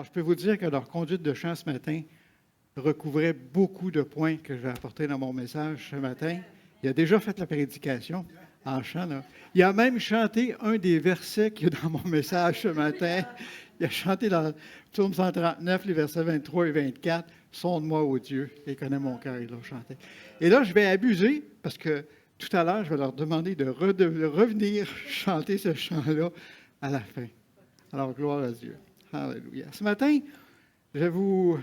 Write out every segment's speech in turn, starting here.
Alors, je peux vous dire que leur conduite de chant ce matin recouvrait beaucoup de points que j'ai apportés dans mon message ce matin. Il a déjà fait la prédication en chant. Là. Il a même chanté un des versets qu'il y a dans mon message ce matin. Il a chanté dans le psaume 139, les versets 23 et 24. « Sonde-moi, ô Dieu, et connais mon cœur. » Il l'a chanté. Et là, je vais abuser parce que tout à l'heure, je vais leur demander de revenir chanter ce chant-là à la fin. Alors, gloire à Dieu. Alléluia. Ce matin, je vais vous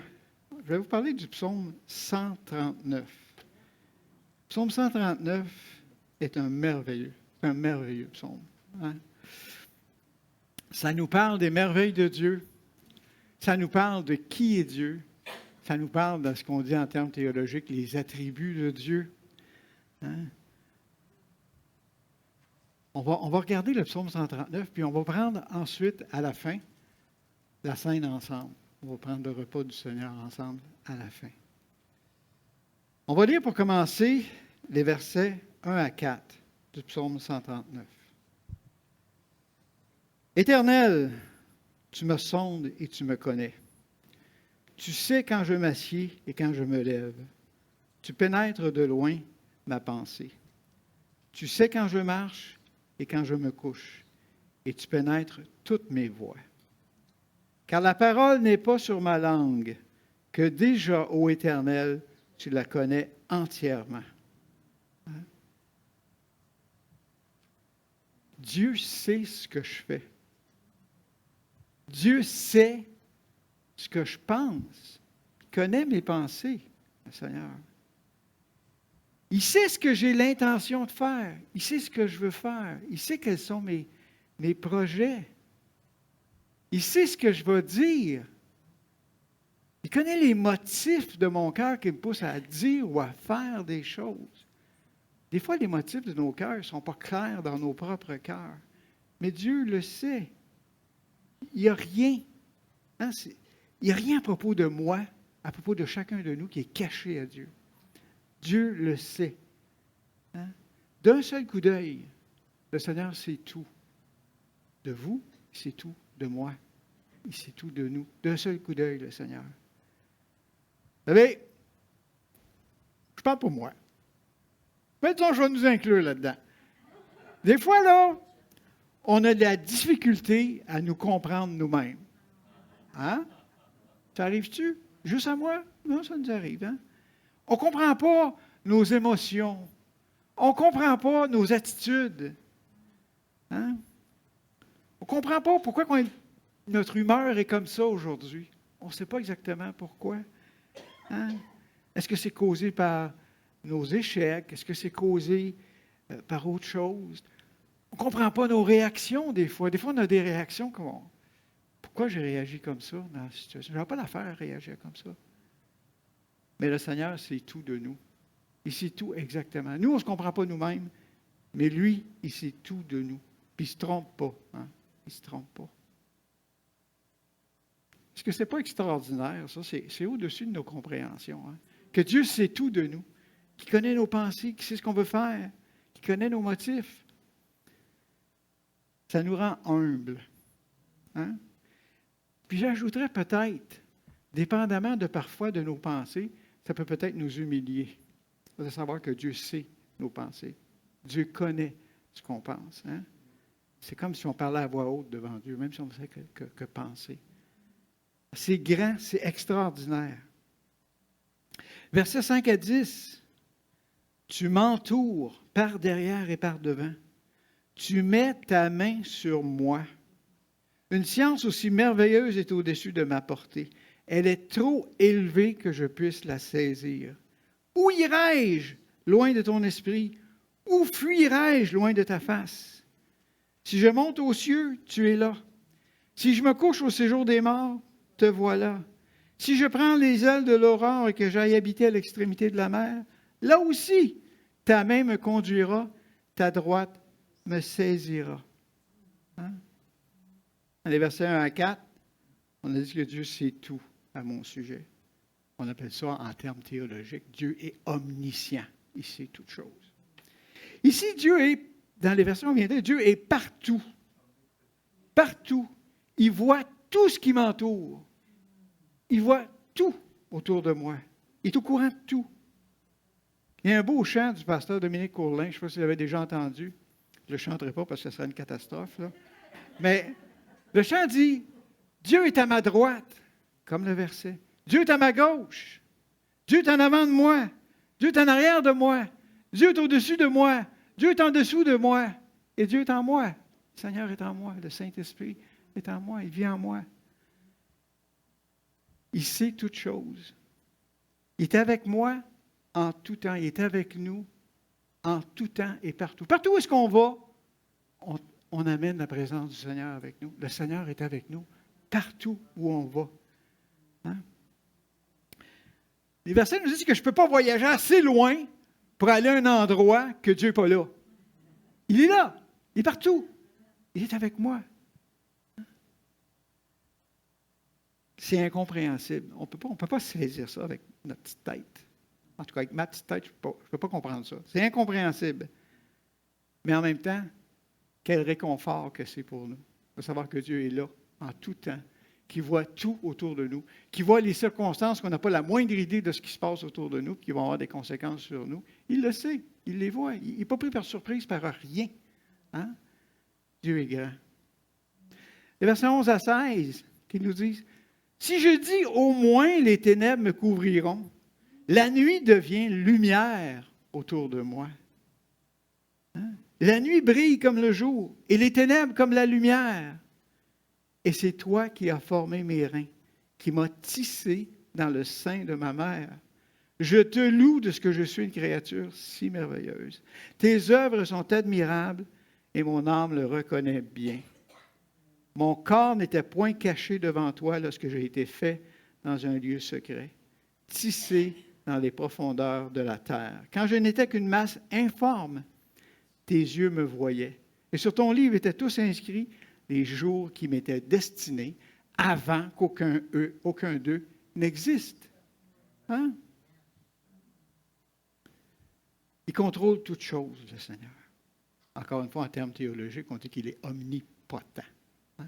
parler du psaume 139. Le psaume 139 est un merveilleux psaume. Hein? Ça nous parle des merveilles de Dieu. Ça nous parle de qui est Dieu. Ça nous parle de ce qu'on dit en termes théologiques, les attributs de Dieu. Hein? On va regarder le psaume 139, puis on va prendre ensuite, à la fin, la scène ensemble. On va prendre le repas du Seigneur ensemble à la fin. On va lire pour commencer les versets 1 à 4 du psaume 139. Éternel, tu me sondes et tu me connais. Tu sais quand je m'assieds et quand je me lève. Tu pénètres de loin ma pensée. Tu sais quand je marche et quand je me couche, et tu pénètres toutes mes voies. Car la parole n'est pas sur ma langue, que déjà, ô Éternel, tu la connais entièrement. Hein? Dieu sait ce que je fais. Dieu sait ce que je pense. Il connaît mes pensées, le Seigneur. Il sait ce que j'ai l'intention de faire. Il sait ce que je veux faire. Il sait quels sont mes projets. Il sait ce que je vais dire. Il connaît les motifs de mon cœur qui me poussent à dire ou à faire des choses. Des fois, les motifs de nos cœurs ne sont pas clairs dans nos propres cœurs. Mais Dieu le sait. Il n'y a rien. Hein, il n'y a rien à propos de moi, à propos de chacun de nous qui est caché à Dieu. Dieu le sait. Hein? D'un seul coup d'œil, le Seigneur sait tout. De vous, il sait tout. De moi, il sait tout de nous. D'un seul coup d'œil, le Seigneur. Vous savez, je parle pour moi. Mais disons, je vais nous inclure là-dedans. Des fois, là, on a de la difficulté à nous comprendre nous-mêmes. Hein? Ça arrive-tu? Juste à moi? Non, ça nous arrive. Hein? On ne comprend pas nos émotions. On ne comprend pas nos attitudes. Hein? On ne comprend pas pourquoi notre humeur est comme ça aujourd'hui. On ne sait pas exactement pourquoi. Hein? Est-ce que c'est causé par nos échecs? Est-ce que c'est causé par autre chose? On ne comprend pas nos réactions des fois. Des fois, on a des réactions comme pourquoi j'ai réagi comme ça dans la situation? Je n'avais pas l'affaire à réagir comme ça. Mais le Seigneur sait tout de nous. Il sait tout exactement. Nous, on ne se comprend pas nous-mêmes, mais lui, il sait tout de nous. Puis il ne se trompe pas. Hein? Il ne se trompe pas. Est-ce que ce n'est pas extraordinaire, ça? C'est au-dessus de nos compréhensions. Hein? Que Dieu sait tout de nous, qu'il connaît nos pensées, qu'il sait ce qu'on veut faire, qu'il connaît nos motifs. Ça nous rend humbles. Hein? Puis j'ajouterais peut-être, dépendamment de parfois de nos pensées, ça peut peut-être nous humilier. De savoir que Dieu sait nos pensées. Dieu connaît ce qu'on pense. Hein? C'est comme si on parlait à voix haute devant Dieu, même si on ne sait que penser. C'est grand, c'est extraordinaire. Versets 5 à 10. Tu m'entoures par derrière et par devant. Tu mets ta main sur moi. Une science aussi merveilleuse est au-dessus de ma portée. Elle est trop élevée que je puisse la saisir. Où irai-je loin de ton esprit? Où fuirai-je loin de ta face? Si je monte aux cieux, tu es là. Si je me couche au séjour des morts, te voilà. Si je prends les ailes de l'aurore et que j'aille habiter à l'extrémité de la mer, là aussi, ta main me conduira, ta droite me saisira. Hein? Dans les versets 1 à 4, on a dit que Dieu sait tout à mon sujet. On appelle ça en termes théologiques, Dieu est omniscient. Il sait toutes choses. Ici, Dieu est, dans les versets qu'on vient de dire, Dieu est partout. Partout. Il voit tout ce qui m'entoure. Il voit tout autour de moi. Il est au courant de tout. Il y a un beau chant du pasteur Dominique Courlin, je ne sais pas si vous l'avez déjà entendu. Je ne le chanterai pas parce que ce serait une catastrophe, là. Mais le chant dit, Dieu est à ma droite, comme le verset. Dieu est à ma gauche. Dieu est en avant de moi. Dieu est en arrière de moi. Dieu est au-dessus de moi. Dieu est en dessous de moi. Et Dieu est en moi. Le Seigneur est en moi. Le Saint-Esprit est en moi. Il vit en moi. Il sait toutes choses. Il est avec moi en tout temps. Il est avec nous en tout temps et partout. Partout où est-ce qu'on va, on amène la présence du Seigneur avec nous. Le Seigneur est avec nous partout où on va. Hein? Les versets nous disent que je ne peux pas voyager assez loin pour aller à un endroit que Dieu n'est pas là. Il est là. Il est partout. Il est avec moi. C'est incompréhensible. On ne peut pas saisir ça avec notre petite tête. En tout cas, avec ma petite tête, je ne peux pas comprendre ça. C'est incompréhensible. Mais en même temps, quel réconfort que c'est pour nous de savoir que Dieu est là en tout temps, qui voit tout autour de nous, qui voit les circonstances qu'on n'a pas la moindre idée de ce qui se passe autour de nous, qui vont avoir des conséquences sur nous. Il le sait, il les voit. Il n'est pas pris par surprise par rien. Hein? Dieu est grand. Les versets 11 à 16 qui nous disent, « Si je dis au moins les ténèbres me couvriront, la nuit devient lumière autour de moi. Hein? La nuit brille comme le jour et les ténèbres comme la lumière. Et c'est toi qui as formé mes reins, qui m'as tissé dans le sein de ma mère. Je te loue de ce que je suis une créature si merveilleuse. Tes œuvres sont admirables et mon âme le reconnaît bien. Mon corps n'était point caché devant toi lorsque j'ai été fait dans un lieu secret, tissé dans les profondeurs de la terre. Quand je n'étais qu'une masse informe, tes yeux me voyaient. Et sur ton livre étaient tous inscrits les jours qui m'étaient destinés avant qu'aucun d'eux n'existe. Hein? Il contrôle toutes choses, le Seigneur. Encore une fois, en termes théologiques, on dit qu'il est omnipotent. Hein?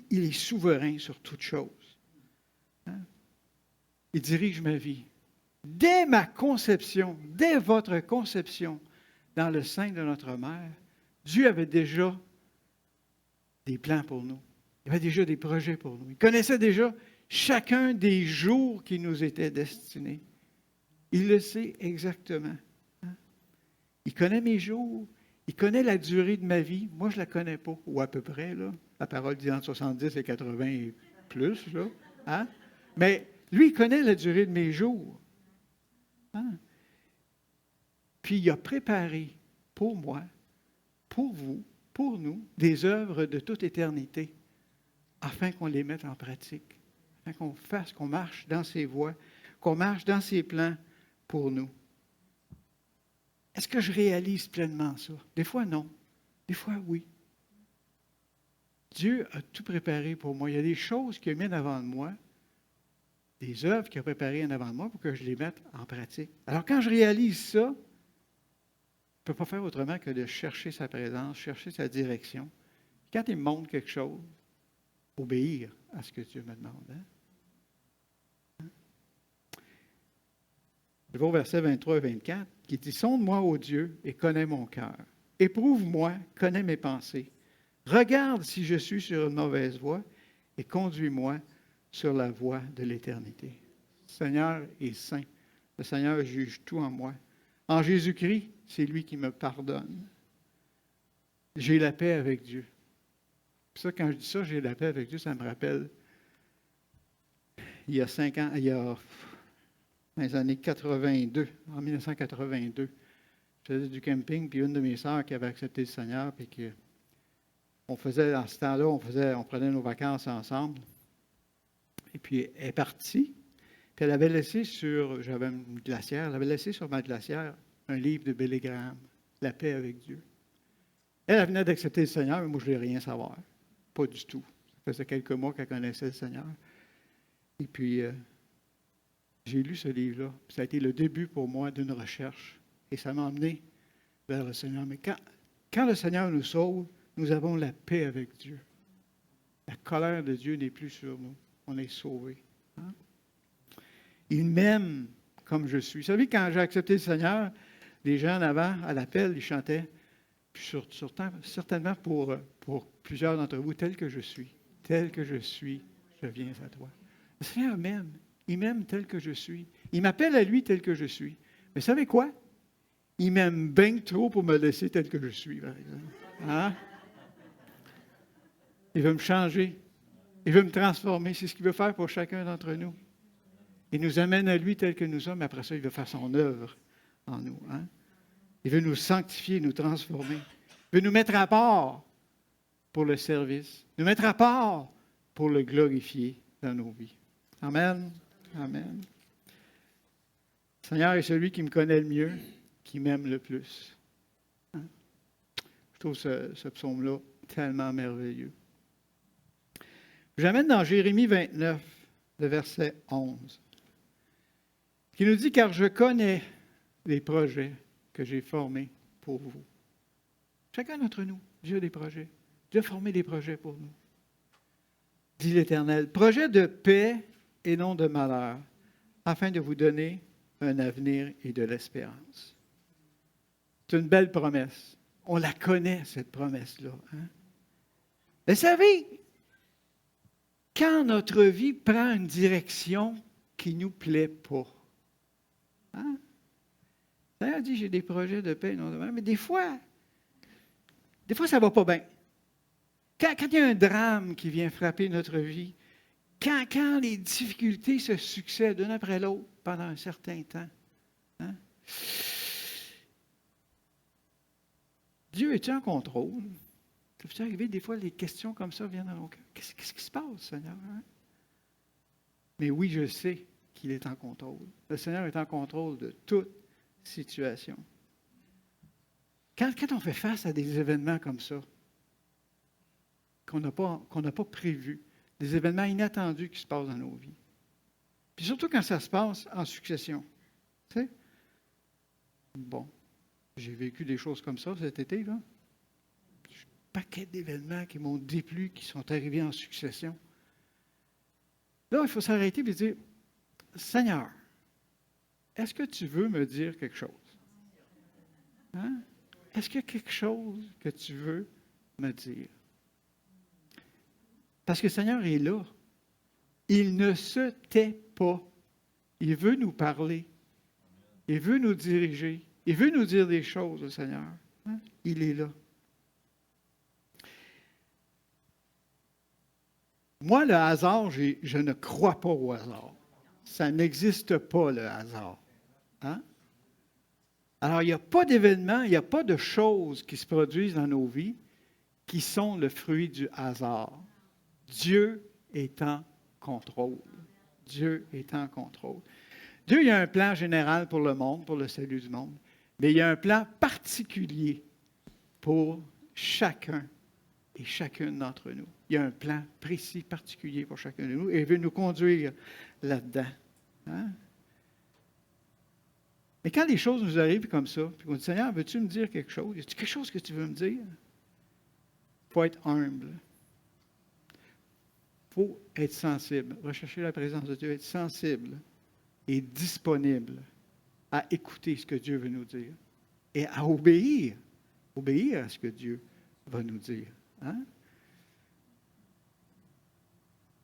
Il est souverain sur toutes choses. Hein? Il dirige ma vie. Dès ma conception, dès votre conception, dans le sein de notre mère, Dieu avait déjà des plans pour nous. Il avait déjà des projets pour nous. Il connaissait déjà chacun des jours qui nous étaient destinés. Il le sait exactement. Hein? Il connaît mes jours. Il connaît la durée de ma vie. Moi, je ne la connais pas, ou à peu près. Là. La parole dit entre 70 et 80 et plus. Là. Hein? Mais lui, il connaît la durée de mes jours. Hein? Puis il a préparé pour moi, pour vous, pour nous, des œuvres de toute éternité, afin qu'on les mette en pratique, afin qu'on fasse, qu'on marche dans ses voies, qu'on marche dans ses plans pour nous. Est-ce que je réalise pleinement ça? Des fois, non. Des fois, oui. Dieu a tout préparé pour moi. Il y a des choses qu'il a mises en avant de moi, des œuvres qu'il a préparées en avant de moi pour que je les mette en pratique. Alors, quand je réalise ça, je ne peux pas faire autrement que de chercher sa présence, chercher sa direction. Quand il me montre quelque chose, obéir à ce que Dieu me demande. Hein? Je vais au verset 23 et 24 qui dit « Sonde-moi, ô Dieu, et connais mon cœur. Éprouve-moi, connais mes pensées. Regarde si je suis sur une mauvaise voie et conduis-moi sur la voie de l'éternité. » Le Seigneur est saint. Le Seigneur juge tout en moi. En Jésus-Christ, c'est lui qui me pardonne. J'ai la paix avec Dieu. Puis ça, quand je dis ça, j'ai la paix avec Dieu, ça me rappelle, il y a 5 ans, il y a dans les années 82, en 1982, je faisais du camping, puis une de mes sœurs qui avait accepté le Seigneur, puis on faisait, dans ce temps-là, on prenait nos vacances ensemble. Et puis, elle est partie. Puis, elle avait laissé j'avais une glacière, elle avait laissé sur ma glacière un livre de Billy Graham, La paix avec Dieu. Elle venait d'accepter le Seigneur, mais moi, je ne voulais rien savoir. Pas du tout. Ça faisait quelques mois qu'elle connaissait le Seigneur. Et puis, j'ai lu ce livre-là. Ça a été le début pour moi d'une recherche. Et ça m'a emmené vers le Seigneur. Mais quand le Seigneur nous sauve, nous avons la paix avec Dieu. La colère de Dieu n'est plus sur nous. On est sauvés. Hein? Il m'aime comme je suis. Vous savez, quand j'ai accepté le Seigneur, les gens en avant, à l'appel, ils chantaient, puis certainement pour plusieurs d'entre vous, tel que je suis, je viens à toi. Le Seigneur m'aime. Il m'aime tel que je suis. Il m'appelle à lui tel que je suis. Mais savez quoi? Il m'aime bien trop pour me laisser tel que je suis, par exemple. Hein? Il veut me changer. Il veut me transformer. C'est ce qu'il veut faire pour chacun d'entre nous. Il nous amène à lui tel que nous sommes. Après ça, il veut faire son œuvre en nous. Hein? Il veut nous sanctifier, nous transformer. Il veut nous mettre à part pour le service. Nous mettre à part pour le glorifier dans nos vies. Amen. Amen. Le Seigneur est celui qui me connaît le mieux, qui m'aime le plus. Hein? Je trouve ce psaume-là tellement merveilleux. J'amène dans Jérémie 29, le verset 11, qui nous dit « Car je connais les projets que j'ai formés pour vous. » Chacun d'entre nous, Dieu a des projets. Dieu a formé des projets pour nous. Dit l'Éternel, « Projet de paix et non de malheur, afin de vous donner un avenir et de l'espérance. » C'est une belle promesse. On la connaît, cette promesse-là. Hein? Vous savez, quand notre vie prend une direction qui ne nous plaît pas, hein? Le Seigneur dit, j'ai des projets de paix, non de malheur, mais des fois, ça ne va pas bien. Quand il y a un drame qui vient frapper notre vie, quand les difficultés se succèdent l'une après l'autre pendant un certain temps, hein? Dieu est-il en contrôle? Ça peut arriver des fois, les questions comme ça viennent dans nos cœurs. Qu'est-ce qui se passe, Seigneur? Hein? Mais oui, je sais qu'il est en contrôle. Le Seigneur est en contrôle de toute situation. Quand on fait face à des événements comme ça, qu'on n'a pas prévus, des événements inattendus qui se passent dans nos vies, puis surtout quand ça se passe en succession, tu sais? Bon, j'ai vécu des choses comme ça cet été, là. Un paquet d'événements qui m'ont déplu, qui sont arrivés en succession. Là, il faut s'arrêter et dire, Seigneur, est-ce que tu veux me dire quelque chose? Hein? Est-ce qu'il y a quelque chose que tu veux me dire? Parce que le Seigneur est là. Il ne se tait pas. Il veut nous parler. Il veut nous diriger. Il veut nous dire des choses, le Seigneur. Hein? Il est là. Moi, le hasard, je ne crois pas au hasard. Ça n'existe pas, le hasard. Hein? Alors, il n'y a pas d'événements, il n'y a pas de choses qui se produisent dans nos vies qui sont le fruit du hasard. Dieu est en contrôle. Dieu est en contrôle. Dieu, il a un plan général pour le monde, pour le salut du monde, mais il y a un plan particulier pour chacun et chacune d'entre nous. Il y a un plan précis, particulier pour chacun de nous, et il veut nous conduire là-dedans. Hein? Mais quand les choses nous arrivent comme ça, puis on dit, Seigneur, veux-tu me dire quelque chose? Y a-t-il quelque chose que tu veux me dire? Il faut être humble. Il faut être sensible. Rechercher la présence de Dieu, être sensible et disponible à écouter ce que Dieu veut nous dire et à obéir. Obéir à ce que Dieu va nous dire. Hein?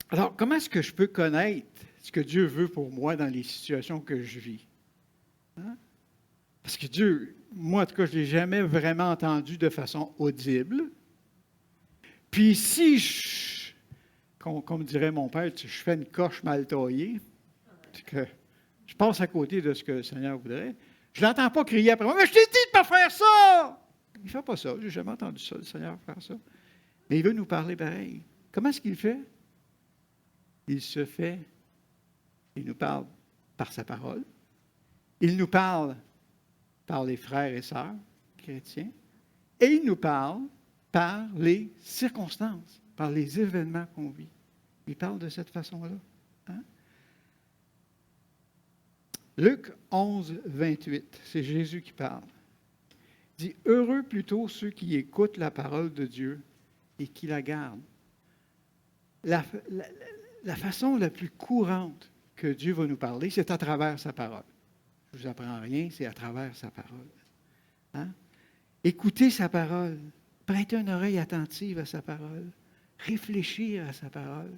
Alors, comment est-ce que je peux connaître ce que Dieu veut pour moi dans les situations que je vis? Hein? Parce que Dieu, moi en tout cas, je ne l'ai jamais vraiment entendu de façon audible. Puis si, comme dirait mon père, je fais une coche mal taillée, que je passe à côté de ce que le Seigneur voudrait, je ne l'entends pas crier après moi, « Mais je t'ai dit de ne pas faire ça! » Il ne fait pas ça, je n'ai jamais entendu ça, le Seigneur faire ça. Mais il veut nous parler pareil. Comment est-ce qu'il fait? Il nous parle par sa parole. Il nous parle par les frères et sœurs chrétiens. Et il nous parle par les circonstances, par les événements qu'on vit. Il parle de cette façon-là. Hein? Luc 11, 28, c'est Jésus qui parle. Il dit, « Heureux plutôt ceux qui écoutent la parole de Dieu et qui la gardent. » La façon la plus courante que Dieu va nous parler, c'est à travers sa parole. Je ne vous apprends rien, c'est à travers sa parole. Hein? Écoutez sa parole, prêter une oreille attentive à sa parole, réfléchir à sa parole,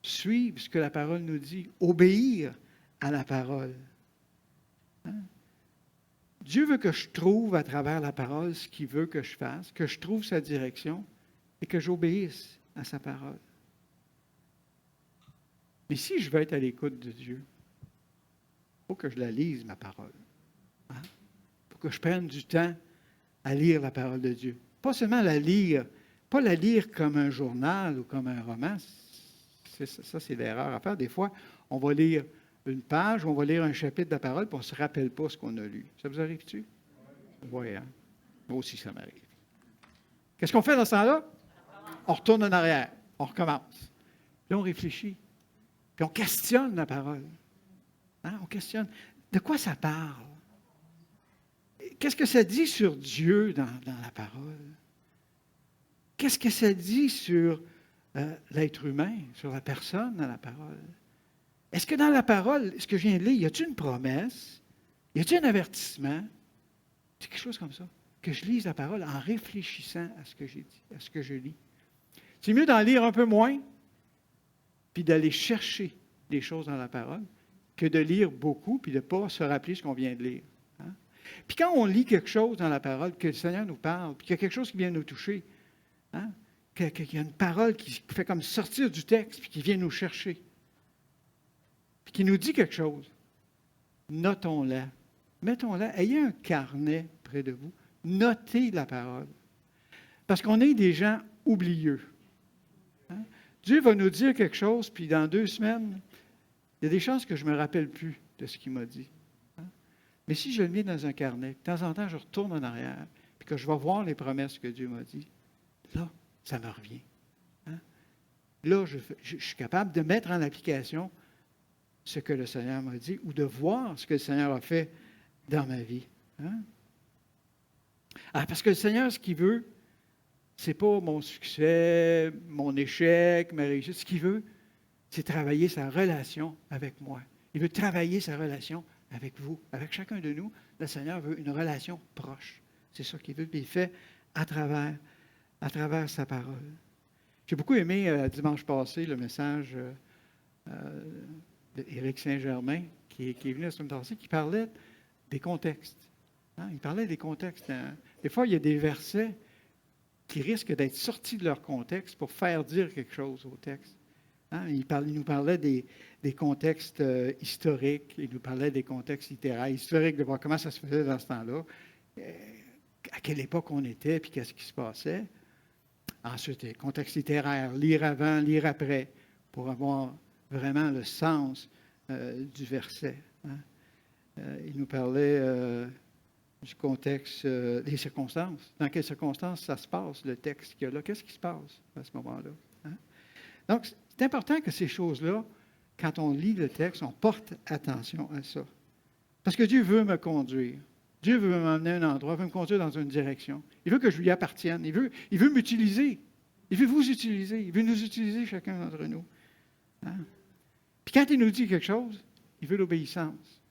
suivre ce que la parole nous dit, obéir à la parole. Hein? Dieu veut que je trouve à travers la parole ce qu'il veut que je fasse, que je trouve sa direction et que j'obéisse à sa parole. Mais si je veux être à l'écoute de Dieu, il faut que je la lise, ma parole. Il faut que je prenne du temps à lire la parole de Dieu. Pas seulement la lire, pas la lire comme un journal ou comme un roman. Ça, c'est l'erreur à faire. Des fois, on va lire une page, ou on va lire un chapitre de la parole, puis on ne se rappelle pas ce qu'on a lu. Ça vous arrive-tu? Oui, hein? Moi aussi, ça m'arrive. Qu'est-ce qu'on fait dans ce temps-là? On retourne en arrière. On recommence. Puis on réfléchit. Puis on questionne la parole. Hein? On questionne. De quoi ça parle? Qu'est-ce que ça dit sur Dieu dans la parole? Qu'est-ce que ça dit sur l'être humain, sur la personne dans la parole? Est-ce que dans la parole, ce que je viens de lire, y a-t-il une promesse? Y a-t-il un avertissement? C'est quelque chose comme ça. Que je lise la parole en réfléchissant à ce que j'ai dit, à ce que je lis. C'est mieux d'en lire un peu moins, puis d'aller chercher des choses dans la parole, que de lire beaucoup, puis de ne pas se rappeler ce qu'on vient de lire. Hein? Puis quand on lit quelque chose dans la parole, que le Seigneur nous parle, puis qu'il y a quelque chose qui vient nous toucher, hein? Qu'il y a une parole qui fait comme sortir du texte, puis qui vient nous chercher, puis qui nous dit quelque chose, notons-la. Mettons-la. Ayez un carnet près de vous. Notez la parole. Parce qu'on est des gens oublieux. Hein? Dieu va nous dire quelque chose, puis dans 2 semaines, il y a des chances que je ne me rappelle plus de ce qu'il m'a dit. Hein? Mais si je le mets dans un carnet, de temps en temps, je retourne en arrière, puis que je vais voir les promesses que Dieu m'a dit, là, ça me revient. Hein? Là, je suis capable de mettre en application ce que le Seigneur m'a dit ou de voir ce que le Seigneur a fait dans ma vie. Hein? Alors, parce que le Seigneur, ce qu'il veut, ce n'est pas mon succès, mon échec, ma réussite. Ce qu'il veut, c'est travailler sa relation avec moi. Il veut travailler sa relation avec vous, avec chacun de nous. Le Seigneur veut une relation proche. C'est ça qu'il veut, puis il fait à travers sa parole. J'ai beaucoup aimé dimanche passé le message d'Éric Saint-Germain, qui est venu la semaine passée, qui parlait des contextes. Hein? Il parlait des contextes. Des fois, il y a des versets qui risquent d'être sortis de leur contexte pour faire dire quelque chose au texte. Hein? Il nous parlait des contextes historiques, il nous parlait des contextes littéraires, historiques, de voir comment ça se faisait dans ce temps-là, à quelle époque on était, puis qu'est-ce qui se passait. Ensuite, les contextes littéraires, lire avant, lire après, pour avoir vraiment le sens du verset. Hein? Il nous parlait du contexte, des circonstances. Dans quelles circonstances ça se passe, le texte qu'il y a là? Qu'est-ce qui se passe à ce moment-là? Hein? Donc, c'est important que ces choses-là, quand on lit le texte, on porte attention à ça. Parce que Dieu veut me conduire. Dieu veut m'emmener à un endroit, veut me conduire dans une direction. Il veut que je lui appartienne. Il veut m'utiliser. Il veut vous utiliser. Il veut nous utiliser chacun d'entre nous. Hein? Puis quand il nous dit quelque chose, il veut l'obéissance.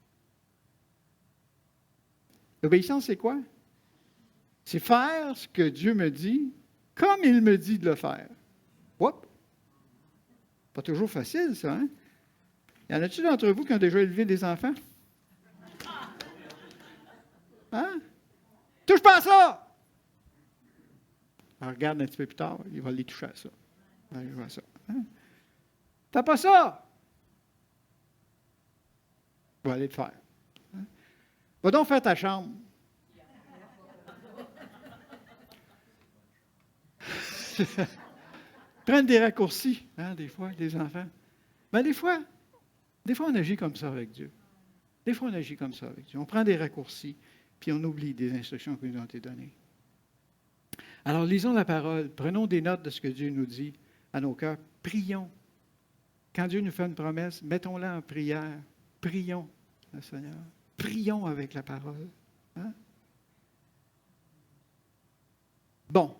L'obéissance, c'est quoi? C'est faire ce que Dieu me dit comme il me dit de le faire. Oups! Pas toujours facile, ça, hein? Y en a-t-il d'entre vous qui ont déjà élevé des enfants? Hein? Touche pas à ça! Alors, regarde un petit peu plus tard, il va les toucher à ça. Il va à ça. Hein? T'as pas ça! Il va aller le faire. Hein? Va donc faire ta chambre. Prendre des raccourcis, hein, des fois, les enfants. Mais des fois, on agit comme ça avec Dieu. Des fois, on agit comme ça avec Dieu. On prend des raccourcis, puis on oublie des instructions qui nous ont été données. Alors, lisons la parole, prenons des notes de ce que Dieu nous dit à nos cœurs, prions. Quand Dieu nous fait une promesse, mettons-la en prière. Prions le Seigneur. Prions avec la parole. Hein? Bon,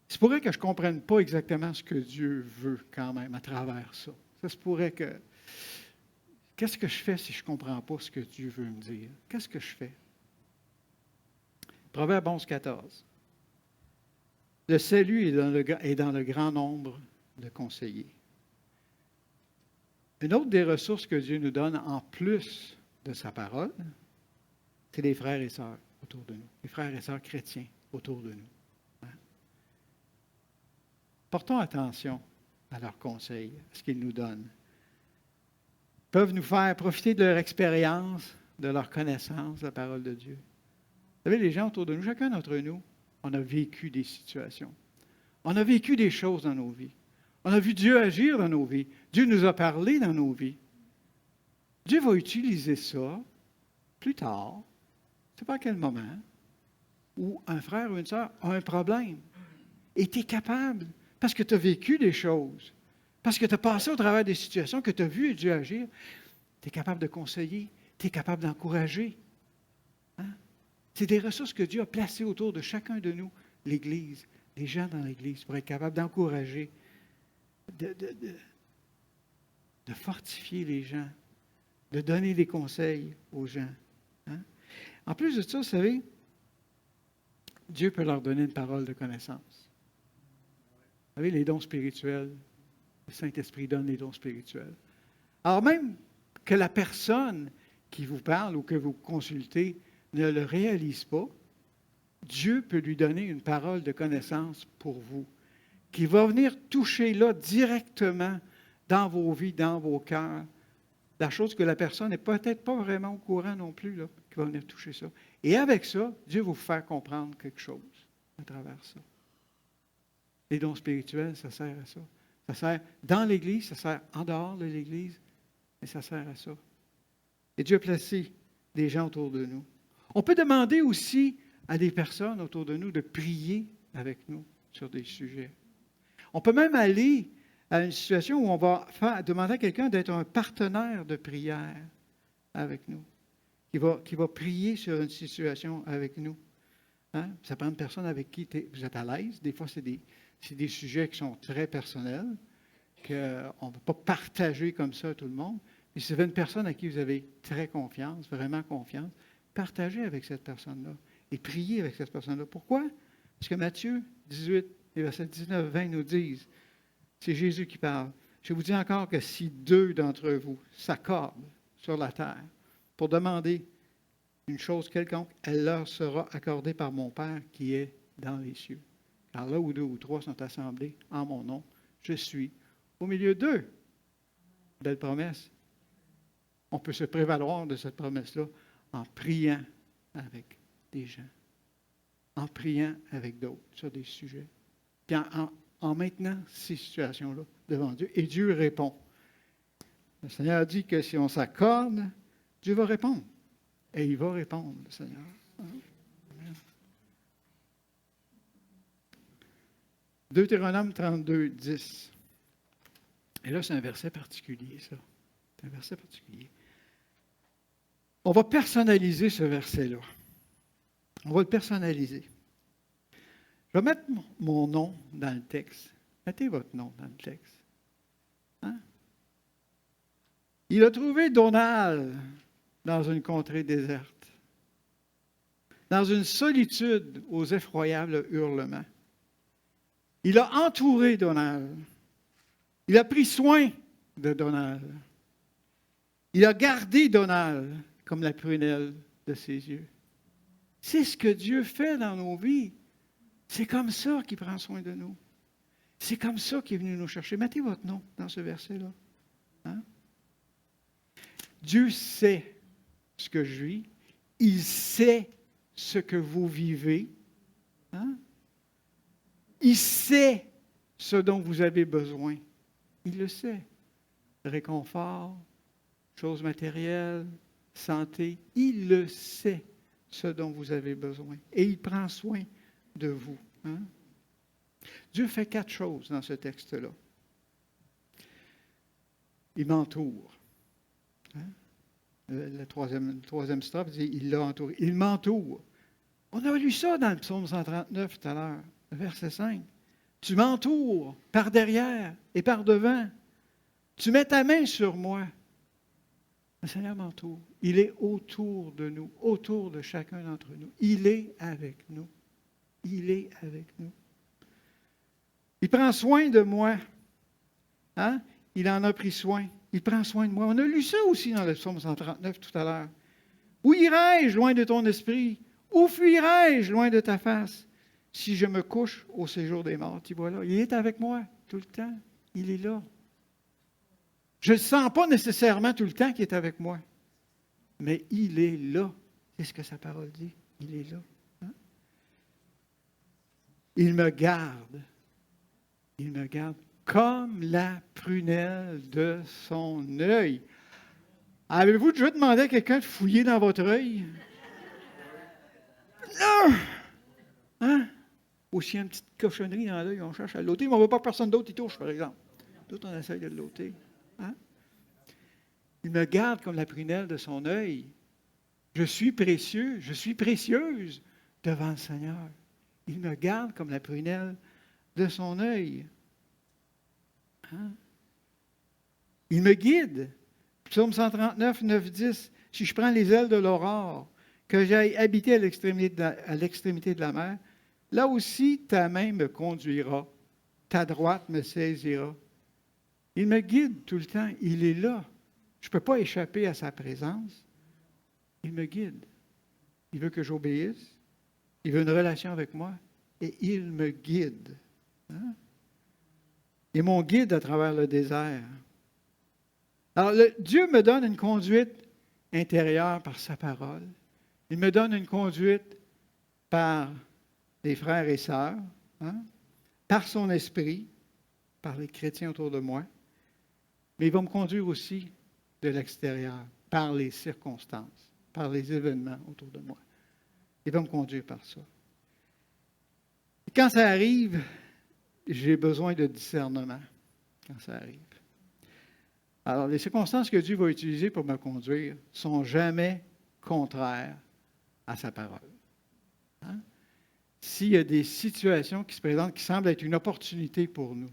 il pourrait que je ne comprenne pas exactement ce que Dieu veut quand même à travers ça. Ça se pourrait que Qu'est-ce que je fais si je ne comprends pas ce que Dieu veut me dire? Qu'est-ce que je fais? Proverbe 11, 14. Le salut est dans le grand nombre de conseillers. Une autre des ressources que Dieu nous donne en plus de sa parole, c'est les frères et sœurs autour de nous, les frères et sœurs chrétiens autour de nous. Hein? Portons attention à leurs conseils, à ce qu'ils nous donnent. Ils peuvent nous faire profiter de leur expérience, de leur connaissance de la parole de Dieu. Vous savez, les gens autour de nous, chacun d'entre nous, on a vécu des situations. On a vécu des choses dans nos vies. On a vu Dieu agir dans nos vies. Dieu nous a parlé dans nos vies. Dieu va utiliser ça plus tard, je ne sais pas à quel moment, où un frère ou une sœur a un problème. Et tu es capable, parce que tu as vécu des choses, parce que tu as passé au travers des situations, que tu as vu Dieu agir, tu es capable de conseiller, tu es capable d'encourager. Hein? C'est des ressources que Dieu a placées autour de chacun de nous, l'Église, les gens dans l'Église, pour être capable d'encourager, de fortifier les gens, de donner des conseils aux gens. Hein? En plus de ça, vous savez, Dieu peut leur donner une parole de connaissance. Vous savez, les dons spirituels, le Saint-Esprit donne les dons spirituels. Alors même que la personne qui vous parle ou que vous consultez ne le réalise pas, Dieu peut lui donner une parole de connaissance pour vous, qui va venir toucher là directement dans vos vies, dans vos cœurs, la chose que la personne n'est peut-être pas vraiment au courant non plus, là, qui va venir toucher ça. Et avec ça, Dieu va vous faire comprendre quelque chose à travers ça. Les dons spirituels, ça sert à ça. Ça sert dans l'Église, ça sert en dehors de l'Église, mais ça sert à ça. Et Dieu a placé des gens autour de nous. On peut demander aussi à des personnes autour de nous de prier avec nous sur des sujets. On peut même aller à une situation où on va demander à quelqu'un d'être un partenaire de prière avec nous, qui va prier sur une situation avec nous. Hein? Ça prend une personne avec qui vous êtes à l'aise. Des fois, c'est des sujets qui sont très personnels, qu'on ne peut pas partager comme ça à tout le monde. Mais si vous avez une personne à qui vous avez très confiance, vraiment confiance, partagez avec cette personne-là et priez avec cette personne-là. Pourquoi? Parce que Matthieu 18, les versets 19-20 nous disent, c'est Jésus qui parle. Je vous dis encore que si 2 d'entre vous s'accordent sur la terre pour demander une chose quelconque, elle leur sera accordée par mon Père qui est dans les cieux. Car là où 2 ou 3 sont assemblés en mon nom, je suis au milieu d'eux. Belle promesse. On peut se prévaloir de cette promesse-là en priant avec des gens, en priant avec d'autres sur des sujets. Puis en maintenant ces situations-là devant Dieu. Et Dieu répond. Le Seigneur dit que si on s'accorde, Dieu va répondre. Et il va répondre, le Seigneur. Deutéronome 32, 10. Et là, c'est un verset particulier, ça. C'est un verset particulier. On va personnaliser ce verset-là. On va le personnaliser. Je vais mettre mon nom dans le texte. Mettez votre nom dans le texte. Hein? Il a trouvé Donald dans une contrée déserte, dans une solitude aux effroyables hurlements. Il a entouré Donald. Il a pris soin de Donald. Il a gardé Donald comme la prunelle de ses yeux. C'est ce que Dieu fait dans nos vies. C'est comme ça qu'il prend soin de nous. C'est comme ça qu'il est venu nous chercher. Mettez votre nom dans ce verset-là. Hein? Dieu sait ce que je vis. Il sait ce que vous vivez. Hein? Il sait ce dont vous avez besoin. Il le sait. Réconfort, choses matérielles, santé. Il le sait, ce dont vous avez besoin. Et il prend soin de vous. Hein? Dieu fait 4 choses dans ce texte-là. Il m'entoure. Hein? Le troisième strophe dit, il l'a entouré. Il m'entoure. On a lu ça dans le psaume 139 tout à l'heure, verset 5. Tu m'entoures par derrière et par devant. Tu mets ta main sur moi. Le Seigneur m'entoure. Il est autour de nous, autour de chacun d'entre nous. Il est avec nous. Il est avec nous. Il prend soin de moi. Hein? Il en a pris soin. Il prend soin de moi. On a lu ça aussi dans le psaume 139 tout à l'heure. Où irai-je loin de ton esprit? Où fuirai-je loin de ta face? Si je me couche au séjour des morts, tu vois là, il est avec moi tout le temps. Il est là. Je ne sens pas nécessairement tout le temps qu'il est avec moi, mais il est là. C'est ce que sa parole dit. Il est là. Hein? Il me garde. Il me garde comme la prunelle de son œil. Avez-vous déjà demandé à quelqu'un de fouiller dans votre œil? Non! Hein? Aussi une petite cochonnerie dans l'œil, on cherche à l'ôter, mais on ne veut pas que personne d'autre y touche, par exemple. D'autres, on essaye de l'ôter. Hein? Il me garde comme la prunelle de son œil. Je suis précieux, je suis précieuse devant le Seigneur. Il me garde comme la prunelle de son œil. Hein? Il me guide. Psaume 139, 9, 10. Si je prends les ailes de l'aurore, que j'aille habiter à l'extrémité de la mer, là aussi ta main me conduira, ta droite me saisira. Il me guide tout le temps, il est là. Je ne peux pas échapper à sa présence. Il me guide. Il veut que j'obéisse. Il veut une relation avec moi. Et il me guide. Hein? Il est mon guide à travers le désert. Alors, Dieu me donne une conduite intérieure par sa parole. Il me donne une conduite par les frères et sœurs, hein? Par son esprit, par les chrétiens autour de moi. Mais il va me conduire aussi de l'extérieur, par les circonstances, par les événements autour de moi. Il va me conduire par ça. Et quand ça arrive, j'ai besoin de discernement. Quand ça arrive. Alors, les circonstances que Dieu va utiliser pour me conduire ne sont jamais contraires à sa parole. Hein? S'il y a des situations qui se présentent qui semblent être une opportunité pour nous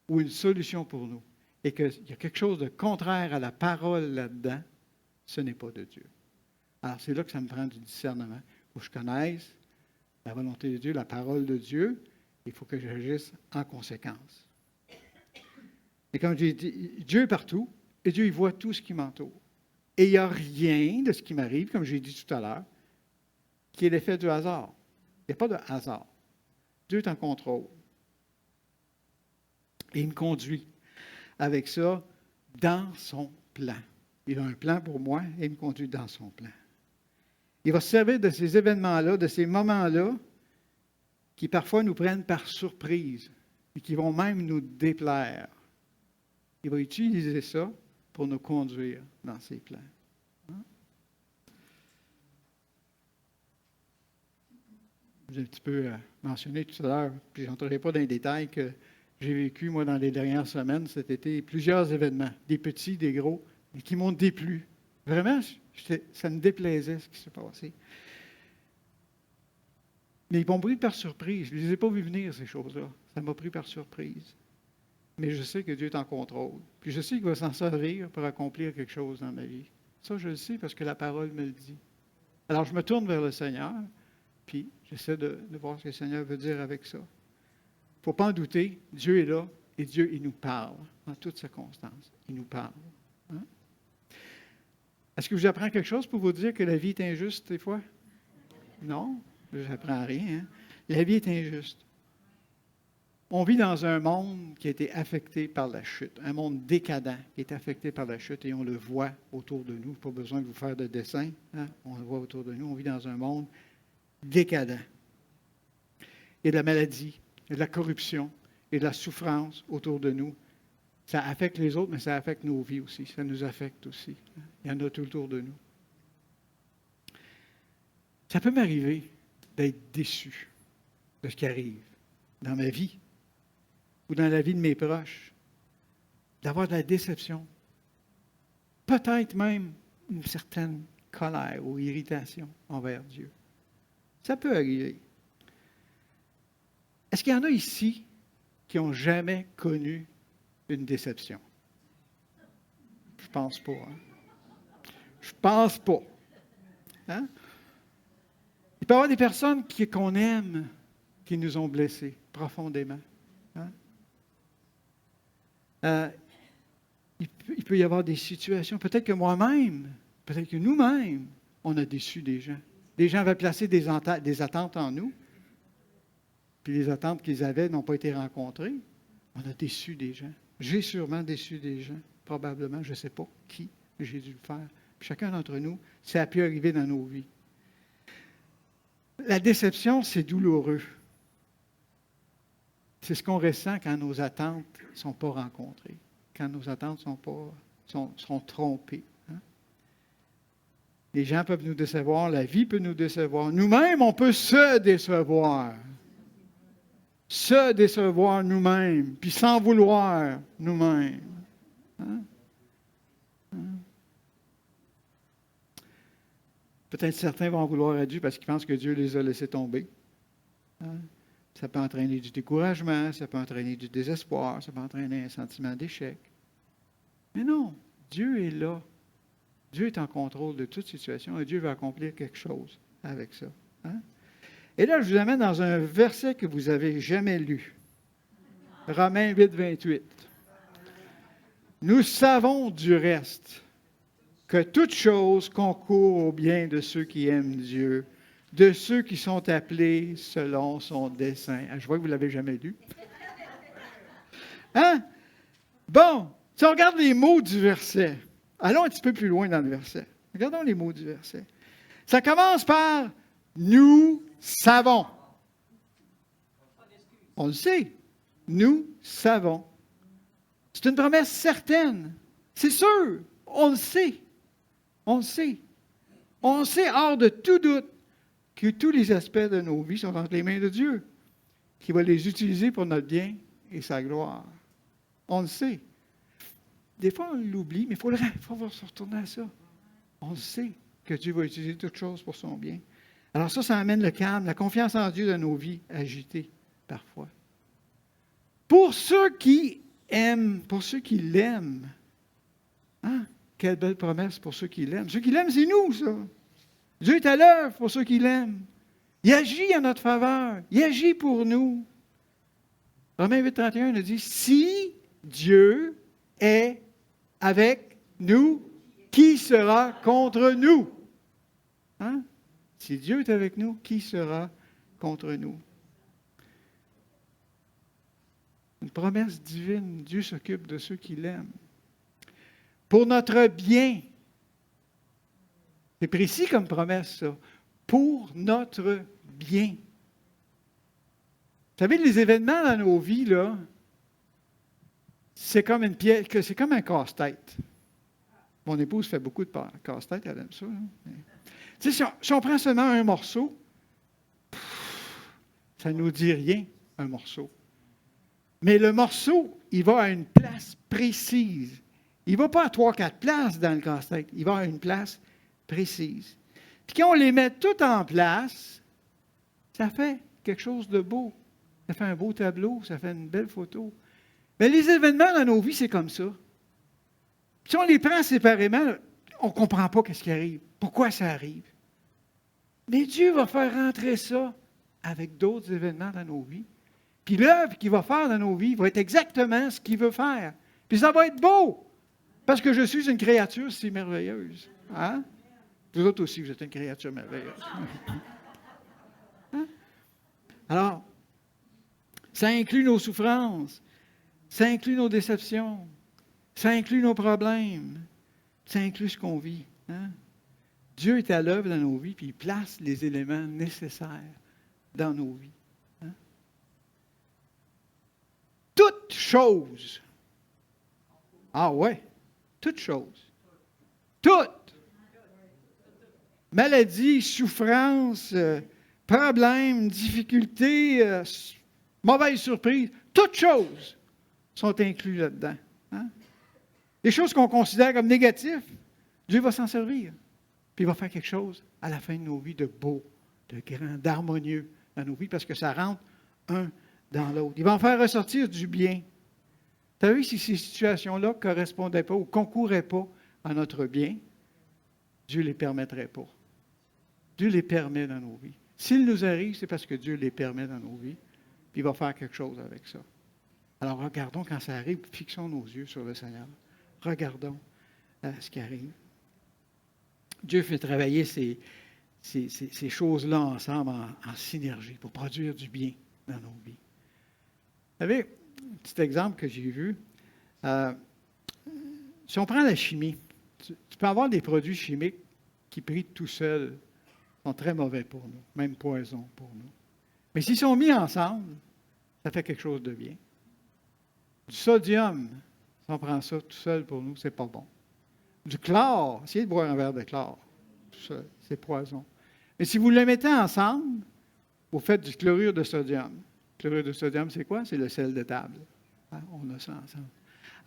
ou une solution pour nous, et qu'il y a quelque chose de contraire à la parole là-dedans, ce n'est pas de Dieu. Alors, c'est là que ça me prend du discernement. Il faut que je connaisse la volonté de Dieu, la parole de Dieu. Il faut que j'agisse en conséquence. Et comme j'ai dit, Dieu est partout, et Dieu, il voit tout ce qui m'entoure. Et il n'y a rien de ce qui m'arrive, comme j'ai dit tout à l'heure, qui est l'effet du hasard. Il n'y a pas de hasard. Dieu est en contrôle. Et il me conduit avec ça dans son plan. Il a un plan pour moi et il me conduit dans son plan. Il va se servir de ces événements-là, de ces moments-là, qui parfois nous prennent par surprise et qui vont même nous déplaire. Il va utiliser ça pour nous conduire dans ses plans. Hein? J'ai un petit peu mentionné tout à l'heure, puis je n'entrerai pas dans les détails, que j'ai vécu, moi, dans les dernières semaines, cet été, plusieurs événements, des petits, des gros, mais qui m'ont déplu. Vraiment, ça me déplaisait ce qui s'est passé. Mais ils m'ont pris par surprise. Je ne les ai pas vus venir, ces choses-là. Ça m'a pris par surprise. Mais je sais que Dieu est en contrôle. Puis je sais qu'il va s'en servir pour accomplir quelque chose dans ma vie. Ça, je le sais parce que la parole me le dit. Alors, je me tourne vers le Seigneur, puis j'essaie de voir ce que le Seigneur veut dire avec ça. Il ne faut pas en douter, Dieu est là et Dieu, il nous parle en toutes circonstances. Il nous parle. Hein? Est-ce que je vous apprends quelque chose pour vous dire que la vie est injuste des fois? Non, je n'apprends rien. Hein? La vie est injuste. On vit dans un monde qui a été affecté par la chute, un monde décadent qui est affecté par la chute et on le voit autour de nous. Pas besoin de vous faire de dessin, hein? On le voit autour de nous. On vit dans un monde décadent. Il y a de la maladie, il y a de la corruption, il y a de la souffrance autour de nous. Ça affecte les autres, mais ça affecte nos vies aussi. Ça nous affecte aussi. Il y en a tout autour de nous. Ça peut m'arriver d'être déçu de ce qui arrive dans ma vie ou dans la vie de mes proches, d'avoir de la déception, peut-être même une certaine colère ou irritation envers Dieu. Ça peut arriver. Est-ce qu'il y en a ici qui n'ont jamais connu une déception? Je pense pas. Hein? Je pense pas. Hein? Il peut y avoir des personnes qu'on aime qui nous ont blessés profondément. Hein? Il peut y avoir des situations, peut-être que moi-même, peut-être que nous-mêmes, on a déçu des gens. Des gens avaient placé des attentes en nous, puis les attentes qu'ils avaient n'ont pas été rencontrées. On a déçu des gens. J'ai sûrement déçu des gens, probablement, je ne sais pas qui j'ai dû le faire. Puis chacun d'entre nous, ça a pu arriver dans nos vies. La déception, c'est douloureux. C'est ce qu'on ressent quand nos attentes ne sont pas rencontrées, quand nos attentes sont trompées. Hein? Les gens peuvent nous décevoir, la vie peut nous décevoir. Nous-mêmes, on peut se décevoir. Se décevoir nous-mêmes, puis s'en vouloir nous-mêmes. Hein? Hein? Peut-être certains vont en vouloir à Dieu parce qu'ils pensent que Dieu les a laissés tomber. Hein? Ça peut entraîner du découragement, ça peut entraîner du désespoir, ça peut entraîner un sentiment d'échec. Mais non, Dieu est là. Dieu est en contrôle de toute situation et Dieu va accomplir quelque chose avec ça. Hein? Et là, je vous amène dans un verset que vous n'avez jamais lu. Romains 8, 28. Nous savons du reste que toute chose concourt au bien de ceux qui aiment Dieu, de ceux qui sont appelés selon son dessein. Ah, je vois que vous ne l'avez jamais lu. Hein? Bon, si on regarde les mots du verset, allons un petit peu plus loin dans le verset. Regardons les mots du verset. Ça commence par « nous savons ». On le sait. Nous savons. C'est une promesse certaine. C'est sûr. On le sait. On le sait. On sait hors de tout doute que tous les aspects de nos vies sont entre les mains de Dieu, qui va les utiliser pour notre bien et sa gloire. On le sait. Des fois, on l'oublie, mais il faut se retourner à ça. On le sait que Dieu va utiliser toutes choses pour son bien. Alors ça amène le calme, la confiance en Dieu dans nos vies agitées, parfois. Pour ceux qui aiment, pour ceux qui l'aiment, hein? Quelle belle promesse pour ceux qui l'aiment. Ceux qui l'aiment, c'est nous, ça. Dieu est à l'œuvre pour ceux qui l'aiment. Il agit en notre faveur. Il agit pour nous. Romains 8, 31 nous dit, si Dieu est avec nous, qui sera contre nous? Hein? Si Dieu est avec nous, qui sera contre nous? Une promesse divine. Dieu s'occupe de ceux qui l'aiment. Pour notre bien. C'est précis comme promesse, ça. Pour notre bien. Vous savez, les événements dans nos vies, là, c'est comme une pièce, c'est comme un casse-tête. Mon épouse fait beaucoup de casse-tête, elle aime ça. Hein? Tu sais, si on prend seulement un morceau, ça ne nous dit rien, un morceau. Mais le morceau, il va à une place précise. Il ne va pas à 3-4 places dans le casse-tête. Il va à une place précise. Puis quand on les met toutes en place, ça fait quelque chose de beau. Ça fait un beau tableau, ça fait une belle photo. Mais les événements dans nos vies, c'est comme ça. Si on les prend séparément, on ne comprend pas ce qui arrive. Pourquoi ça arrive? Mais Dieu va faire rentrer ça avec d'autres événements dans nos vies. Puis l'œuvre qu'il va faire dans nos vies va être exactement ce qu'il veut faire. Puis ça va être beau. Parce que je suis une créature si merveilleuse. Hein? Vous autres aussi, vous êtes une créature merveilleuse. Hein? Alors, ça inclut nos souffrances. Ça inclut nos déceptions. Ça inclut nos problèmes. Ça inclut ce qu'on vit. Hein? Dieu est à l'œuvre dans nos vies, puis il place les éléments nécessaires dans nos vies. Hein? Toute chose. Ah ouais, toute chose. Toute. Maladie, souffrance, problème, difficulté, mauvaise surprise, toutes choses sont incluses là-dedans. Hein? Les choses qu'on considère comme négatives, Dieu va s'en servir. Puis il va faire quelque chose à la fin de nos vies de beau, de grand, d'harmonieux dans nos vies, parce que ça rentre un dans l'autre. Il va en faire ressortir du bien. Vous savez, si ces situations-là ne correspondaient pas ou ne concouraient pas à notre bien, Dieu ne les permettrait pas. Dieu les permet dans nos vies. S'il nous arrive, c'est parce que Dieu les permet dans nos vies, puis il va faire quelque chose avec ça. Alors regardons quand ça arrive, fixons nos yeux sur le Seigneur. Regardons ce qui arrive. Dieu fait travailler ces choses-là ensemble en synergie pour produire du bien dans nos vies. Vous savez, un petit exemple que j'ai vu, si on prend la chimie, tu peux avoir des produits chimiques qui, pris tout seuls, sont très mauvais pour nous, même poison pour nous. Mais s'ils sont mis ensemble, ça fait quelque chose de bien. Du sodium, si on prend ça tout seul pour nous, c'est pas bon. Du chlore, essayez de boire un verre de chlore, tout seul, c'est poison. Mais si vous le mettez ensemble, vous faites du chlorure de sodium. Le chlorure de sodium, c'est quoi? C'est le sel de table. Hein? On a ça ensemble.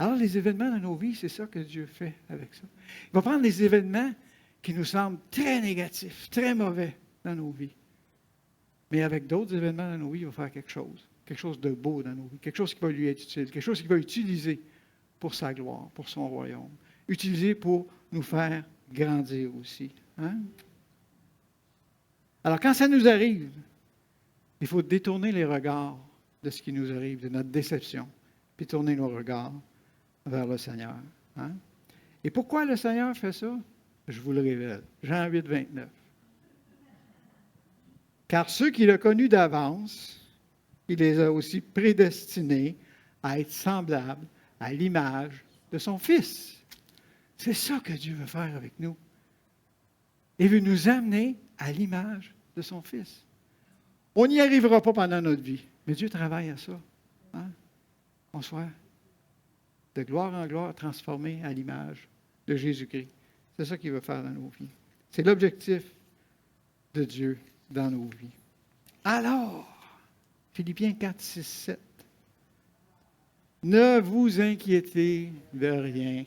Alors, les événements dans nos vies, c'est ça que Dieu fait avec ça. Il va prendre les événements qui nous semblent très négatifs, très mauvais dans nos vies. Mais avec d'autres événements dans nos vies, il va faire quelque chose de beau dans nos vies, quelque chose qui va lui être utile, quelque chose qu'il va utiliser pour sa gloire, pour son royaume, utiliser pour nous faire grandir aussi. Hein? Alors, quand ça nous arrive, il faut détourner les regards de ce qui nous arrive, de notre déception, puis tourner nos regards vers le Seigneur. Hein? Et pourquoi le Seigneur fait ça? Je vous le révèle. Jean 8, 29. Car ceux qu'il a connus d'avance, il les a aussi prédestinés à être semblables à l'image de son Fils. C'est ça que Dieu veut faire avec nous. Il veut nous amener à l'image de son Fils. On n'y arrivera pas pendant notre vie, mais Dieu travaille à ça. Hein? On soit de gloire en gloire transformé à l'image de Jésus-Christ. C'est ça qu'il veut faire dans nos vies. C'est l'objectif de Dieu dans nos vies. Alors, Philippiens 4, 6, 7. Ne vous inquiétez de rien.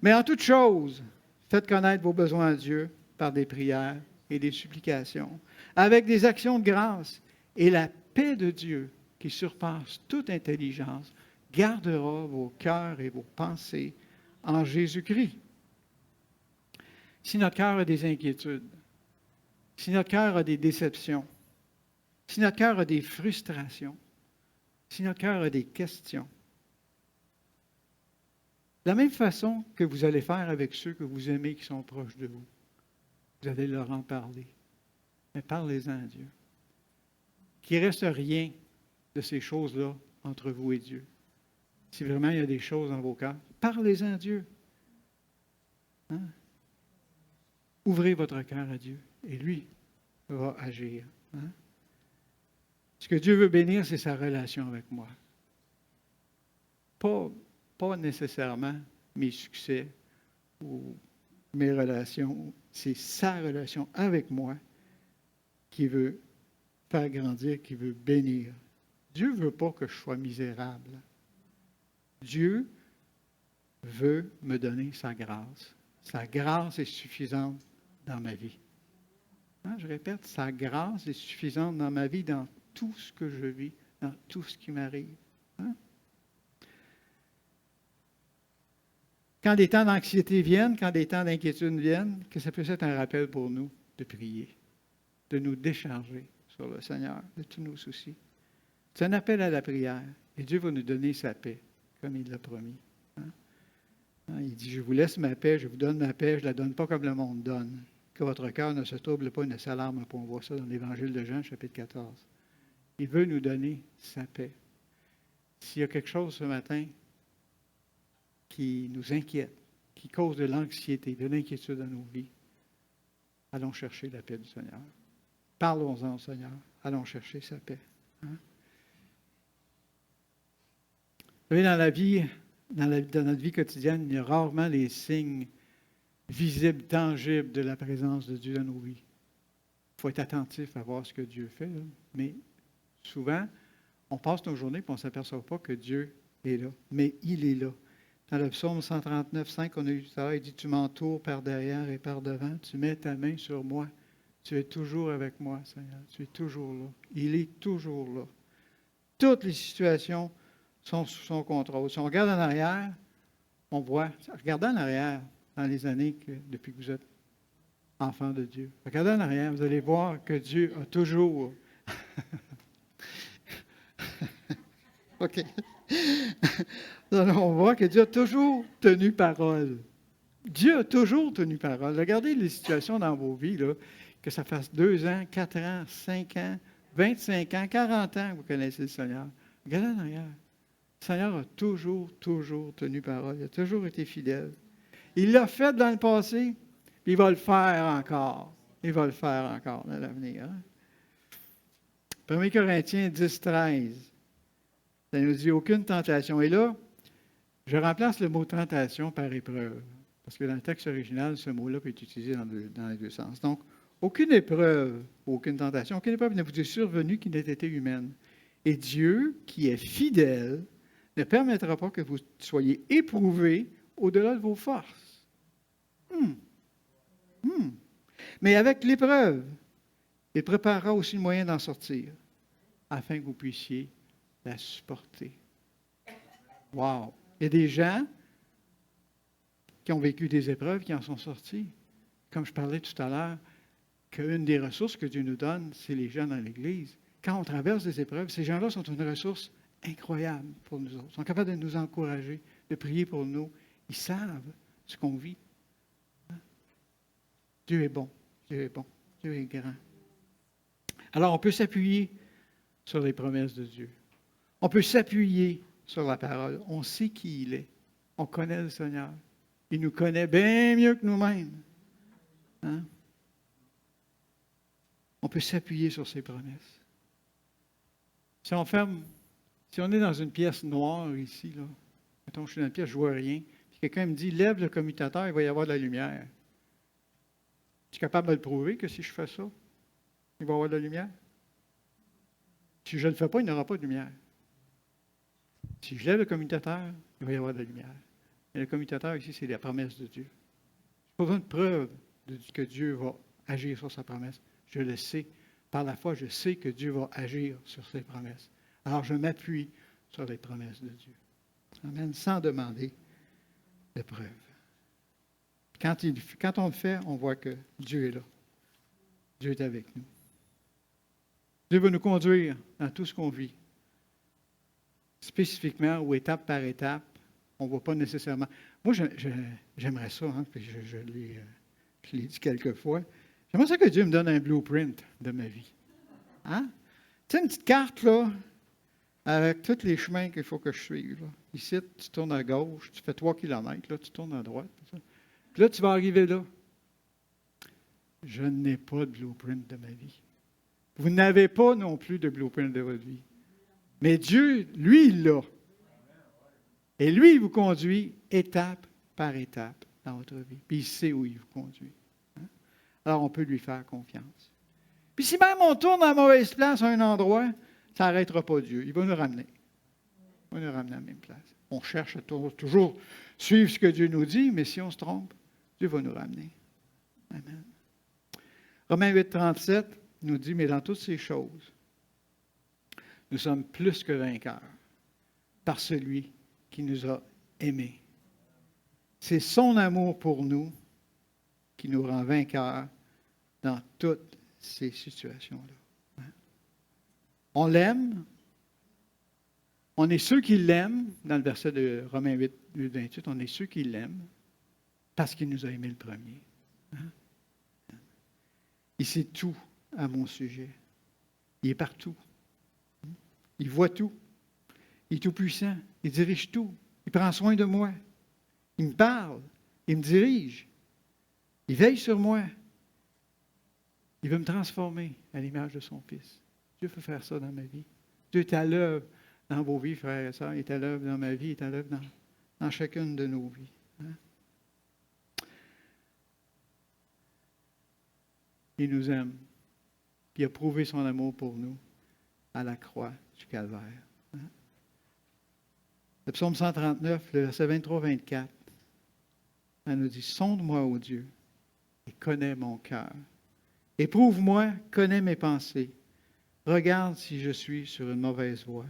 Mais en toute chose, faites connaître vos besoins à Dieu par des prières et des supplications, avec des actions de grâce. Et la paix de Dieu, qui surpasse toute intelligence, gardera vos cœurs et vos pensées en Jésus-Christ. Si notre cœur a des inquiétudes, si notre cœur a des déceptions, si notre cœur a des frustrations, si notre cœur a des questions, de la même façon que vous allez faire avec ceux que vous aimez qui sont proches de vous, vous allez leur en parler. Mais parlez-en à Dieu. Qu'il ne reste rien de ces choses-là entre vous et Dieu. Si vraiment il y a des choses dans vos cœurs, parlez-en à Dieu. Hein? Ouvrez votre cœur à Dieu et lui va agir. Hein? Ce que Dieu veut bénir, c'est sa relation avec moi. Pas nécessairement mes succès ou mes relations. C'est sa relation avec moi qui veut faire grandir, qui veut bénir. Dieu ne veut pas que je sois misérable. Dieu veut me donner sa grâce. Sa grâce est suffisante dans ma vie. Hein, je répète, sa grâce est suffisante dans ma vie, dans tout ce que je vis, dans tout ce qui m'arrive. Hein? Quand des temps d'anxiété viennent, quand des temps d'inquiétude viennent, que ça puisse être un rappel pour nous de prier, de nous décharger sur le Seigneur de tous nos soucis. C'est un appel à la prière et Dieu va nous donner sa paix, comme il l'a promis. Hein? Il dit, je vous laisse ma paix, je vous donne ma paix, je ne la donne pas comme le monde donne. Que votre cœur ne se trouble pas, ne s'alarme pas. On voit ça dans l'Évangile de Jean, chapitre 14. Il veut nous donner sa paix. S'il y a quelque chose ce matin qui nous inquiète, qui cause de l'anxiété, de l'inquiétude dans nos vies, allons chercher la paix du Seigneur. Parlons-en au Seigneur. Allons chercher sa paix. Hein? Vous savez, dans notre vie quotidienne, il y a rarement les signes visibles, tangibles de la présence de Dieu dans nos vies. Il faut être attentif à voir ce que Dieu fait. Là. Mais souvent, on passe nos journées et on ne s'aperçoit pas que Dieu est là. Mais il est là. Dans le psaume 139, 5, on a eu tout à l'heure, il dit, tu m'entoures par derrière et par devant, tu mets ta main sur moi. Tu es toujours avec moi, Seigneur. Tu es toujours là. Il est toujours là. Toutes les situations sont sous son contrôle. Si on regarde en arrière, on voit, regardez en arrière, dans les années depuis que vous êtes enfants de Dieu. Regardez en arrière, vous allez voir que Dieu a toujours... OK. Alors, on voit que Dieu a toujours tenu parole. Dieu a toujours tenu parole. Regardez les situations dans vos vies, là, que ça fasse 2 ans, 4 ans, 5 ans, 25 ans, 40 ans que vous connaissez le Seigneur. Regardez en arrière. Le Seigneur a toujours, toujours tenu parole. Il a toujours été fidèle. Il l'a fait dans le passé, puis il va le faire encore. Il va le faire encore dans l'avenir. Hein? 1 Corinthiens 10, 13. Ça nous dit aucune tentation. Et là, je remplace le mot tentation par épreuve. Parce que dans le texte original, ce mot-là peut être utilisé dans les deux sens. Donc, aucune épreuve, aucune tentation, aucune épreuve ne vous est survenue qui n'ait été humaine. Et Dieu, qui est fidèle, ne permettra pas que vous soyez éprouvés au-delà de vos forces. Mais avec l'épreuve, il préparera aussi le moyen d'en sortir, afin que vous puissiez la supporter. Wow! Il y a des gens qui ont vécu des épreuves, qui en sont sortis. Comme je parlais tout à l'heure, qu'une des ressources que Dieu nous donne, c'est les gens dans l'Église. Quand on traverse des épreuves, ces gens-là sont une ressource incroyable pour nous autres. Ils sont capables de nous encourager, de prier pour nous. Ils savent ce qu'on vit. Dieu est bon. Dieu est bon. Dieu est grand. Alors, on peut s'appuyer sur les promesses de Dieu. On peut s'appuyer sur la parole. On sait qui il est. On connaît le Seigneur. Il nous connaît bien mieux que nous-mêmes. Hein? On peut s'appuyer sur ses promesses. Si on est dans une pièce noire ici, là, mettons, je suis dans une pièce, je ne vois rien, puis quelqu'un me dit, lève le commutateur, il va y avoir de la lumière. Je suis capable de le prouver que si je fais ça, il va y avoir de la lumière? Si je ne le fais pas, il n'y aura pas de lumière. Si je lève le commutateur, il va y avoir de la lumière. Et le commutateur ici, c'est la promesse de Dieu. Je n'ai pas besoin de preuve que Dieu va agir sur sa promesse. Je le sais. Par la foi, je sais que Dieu va agir sur ses promesses. Alors, je m'appuie sur les promesses de Dieu. Amen. Sans demander de preuve. Quand on le fait, on voit que Dieu est là. Dieu est avec nous. Dieu va nous conduire dans tout ce qu'on vit. Spécifiquement ou étape par étape. On ne voit pas nécessairement. Moi, j'aimerais ça, hein, puis je l'ai dit quelques fois. J'aimerais ça que Dieu me donne un blueprint de ma vie. Hein? Tu sais, une petite carte, là, avec tous les chemins qu'il faut que je suive. Là. Ici, tu tournes à gauche, tu fais 3 kilomètres, là, tu tournes à droite. Puis là, tu vas arriver là. Je n'ai pas de blueprint de ma vie. Vous n'avez pas non plus de blueprint de votre vie. Mais Dieu, lui, il l'a. Et lui, il vous conduit étape par étape dans votre vie. Puis il sait où il vous conduit. Hein? Alors, on peut lui faire confiance. Puis si même on tourne à la mauvaise place à un endroit, ça n'arrêtera pas Dieu. Il va nous ramener. Il va nous ramener à la même place. On cherche à toujours suivre ce que Dieu nous dit, mais si on se trompe, Dieu va nous ramener. Amen. Romains 8, 37 nous dit, mais dans toutes ces choses, nous sommes plus que vainqueurs par celui qui nous a aimés. C'est son amour pour nous qui nous rend vainqueurs dans toutes ces situations-là. On l'aime. On est ceux qui l'aiment. Dans le verset de Romains 8, 28, on est ceux qui l'aiment parce qu'il nous a aimés le premier. Il sait tout à mon sujet. Il est partout. Il voit tout. Il est tout-puissant. Il dirige tout. Il prend soin de moi. Il me parle. Il me dirige. Il veille sur moi. Il veut me transformer à l'image de son Fils. Dieu veut faire ça dans ma vie. Dieu est à l'œuvre dans vos vies, frères et sœurs. Il est à l'œuvre dans ma vie. Il est à l'œuvre dans chacune de nos vies. Hein? Il nous aime. Il a prouvé son amour pour nous à la croix du Calvaire. Hein? Le psaume 139, le verset 23-24, elle nous dit, « Sonde-moi, ô Dieu, et connais mon cœur. Éprouve-moi, connais mes pensées. Regarde si je suis sur une mauvaise voie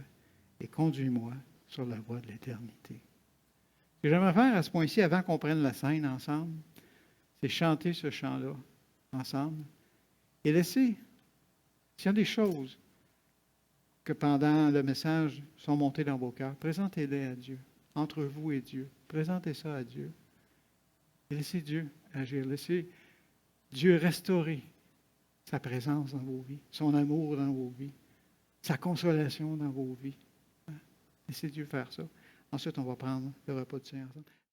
et conduis-moi sur la voie de l'éternité. » Ce que j'aimerais faire à ce point-ci, avant qu'on prenne la scène ensemble, c'est chanter ce chant-là ensemble. Et laissez, s'il y a des choses que pendant le message sont montées dans vos cœurs, présentez-les à Dieu, entre vous et Dieu. Présentez ça à Dieu. Et laissez Dieu agir. Laissez Dieu restaurer sa présence dans vos vies, son amour dans vos vies, sa consolation dans vos vies. Laissez Dieu faire ça. Ensuite, on va prendre le repas du Seigneur ensemble.